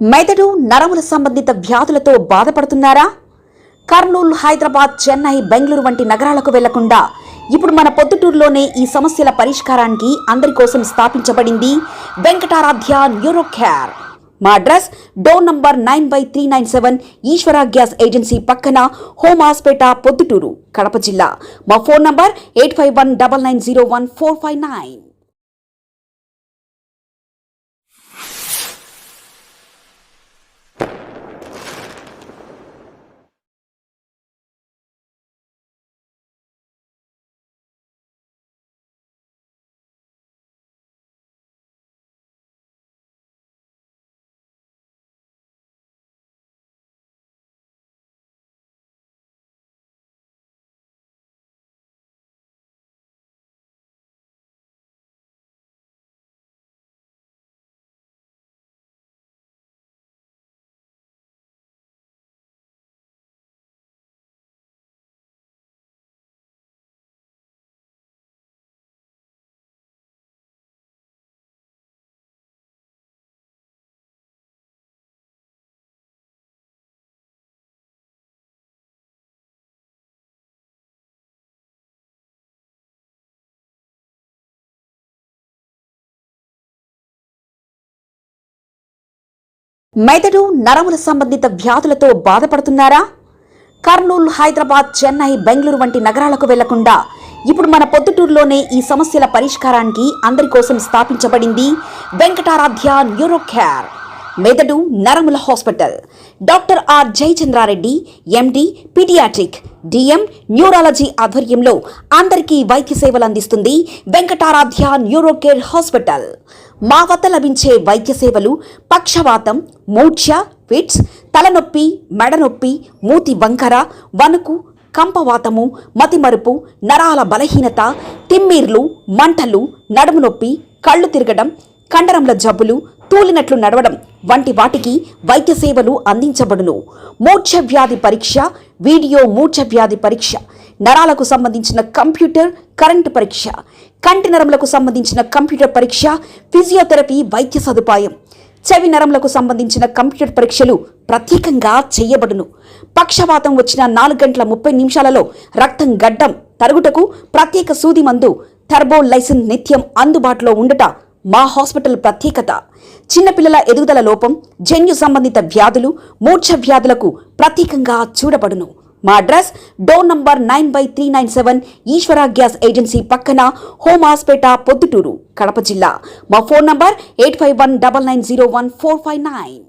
మెదడు నరముల సంబంధిత వ్యాధులతో బాధపడుతున్నారా? కర్నూలు, హైదరాబాద్, చెన్నై, బెంగళూరు వంటి నగరాలకు వెళ్లకుండా ఇప్పుడు మన పొద్దుటూరులోనే ఈ సమస్యల పరిష్కారానికి అందరి కోసం స్థాపించబడింది వెంకటారాధ్య న్యూరో కేర్. మా అడ్రస్ డోర్ నంబర్ 9/397 ఈశ్వర గ్యాస్ ఏజెన్సీ పక్కన, హోమ్ హాస్పేట, పొద్దుటూరు, కడప జిల్లా. మా ఫోన్ నంబర్ 8519901459. మెదడు నరముల సంబంధిత వ్యాధులతో బాధపడుతున్నారా? కర్నూలు, హైదరాబాద్, చెన్నై, బెంగళూరు వంటి నగరాలకు వెళ్లకుండా ఇప్పుడు మన పొద్దుటూరులోనే ఈ సమస్యల పరిష్కారానికి అందరి కోసం స్థాపించబడింది వెంకటారాధ్య న్యూరో కేర్. మెదడు నరముల hospital. Doctor R Jayachandra Reddy, MD, paediatric, DM, neurology ఆధ్వర్యంలో అందరికీ వైద్య సేవలు అందిస్తుంది వెంకటారాధ్య న్యూరో కేర్ హాస్పిటల్. మా వద్ద లభించే వైద్య సేవలు పక్షవాతం, మూర్ఛ, ఫిట్స్, తలనొప్పి, మెడనొప్పి, మూతి వంకర, వణుకు, కంపవాతము, మతిమరుపు, నరాల బలహీనత, తిమ్మిర్లు, మంటలు, నడుము నొప్పి, కళ్ళు తిరగడం, కండరంల జబ్బులు, తూలినట్లు నడవడం వంటి వాటికి వైద్య సేవలు అందించబడును. మూర్ఛ వ్యాధి పరీక్ష, వీడియో మూర్ఛ వ్యాధి పరీక్ష, నరాలకు సంబంధించిన కంప్యూటర్ కరెంటు పరీక్ష, కంటి నరములకు సంబంధించిన కంప్యూటర్ పరీక్ష, ఫిజియోథెరపీ వైద్య సదుపాయం, చెవి నరములకు సంబంధించిన కంప్యూటర్ పరీక్షలు ప్రత్యేకంగా చేయబడును. పక్షవాతం వచ్చిన 4 గంటల 30 నిమిషాలలో రక్తం గడ్డం తరుగుటకు ప్రత్యేక సూది మందు థర్బోలైసిన్ నిత్యం అందుబాటులో ఉండట మా హాస్పిటల్ ప్రత్యేకత. చిన్నపిల్లల ఎదుగుదల లోపం, జన్యు సంబంధిత వ్యాధులు, మూర్ఛ వ్యాధులకు ప్రత్యేకంగా చూడబడును. మా అడ్రస్ డోర్ నంబర్ 9/397 ఈశ్వర గ్యాస్ ఏజెన్సీ పక్కన, హోమ్ హాస్పేట, పొద్దుటూరు, కడప జిల్లా. మా ఫోన్ నంబర్ 8519901459.